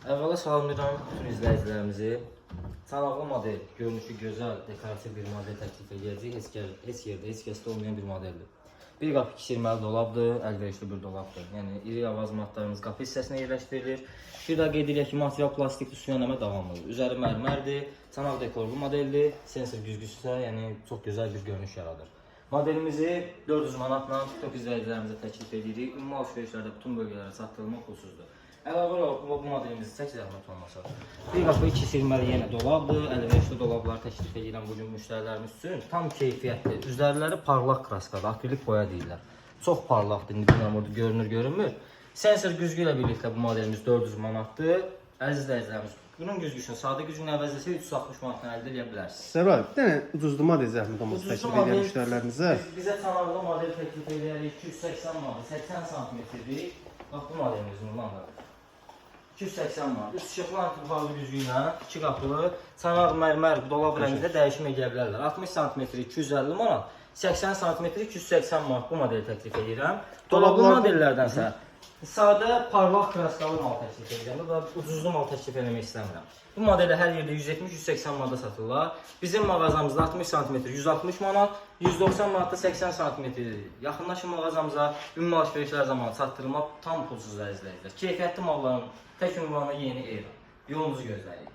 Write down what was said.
Əvvəla salamlayıram bütün izləyicilərimizi. Çanaqlı model, görünüşü gözəl, dekorativ bir model təklif edəcəyik. Heç yerdə, heç kəsdə olmayan bir modeldir. Bir qapı keçirməli dolabdır, əlverişli bir dolabdır. Yəni iri avaz matlarımız qapı hissəsinə yerləşdirilir. Bir daha qeyd edək ki, material plastikdir, su yanama davamlıdır. Üzəri mərmərdir, çanaq dekorlu modeldir, sensor güzgüsü isə yəni çox gözəl bir görünüş yaradır. Modelimizi 400 manatla TikTok izləyicilərimizə təklif edirik. Ümumi alış-verişlərdə bütün bölgələrə çatdırılma pulsuzdur. Əlavə olaraq bu modelimizi çək zəhmət olmasa. Bir qapı 2 silməli yenə dolabdır. Əlverişli dolabları təklif edirəm bugün müştərilərimiz üçün. Tam keyfiyyətli. Üzərləri parlaq kraskadır, akrilik boya deyirlər. Çox parlaqdır, indi bilmirəm orada görünür, görünmür. Sensor güzgü ilə birlikdə bu modelimiz 400 manatdır. Əziz izləyicilərimiz, bunun güzgüsünü sadə güzgünü əvəzləsə 360 manatdan əldə edə bilərsiniz. Səbəb, bir dənə ucuzlu model zəhmət olmasa təklif edən müştərilərimizə. Bizə çanaqlı model təklif edirik, 280 manat, 80 cm-dir. Bax bu modelimiz bundandır. 280 manat. Üst işıqlı antibuxarlı güzgü ilə 2 qapılı çanaq mərmər dolab rəngində dəyişim edə bilərlər. 60 cm 250 manat, 80 cm 280 manat bu modeli təklif edirəm. Dolablı modellərdənsə sadə parlaq kraskalı mal təklif edirəm. Burada ucuzlu mal təklif etmək istəmirəm. Bu modeli hər yerdə 170-180 manata satırlar. Bizim mağazamızda 60 cm 160 manat, 190 manatda 80 cm. Yaxınlaşın mağazamıza, ümumi alış-verişlər zamanı çatdırılma tam pulsuz əzizləyicilər. Keyfiyyətli malların tək ünvanı yeni Eyran. Yolunuzu gözləyin.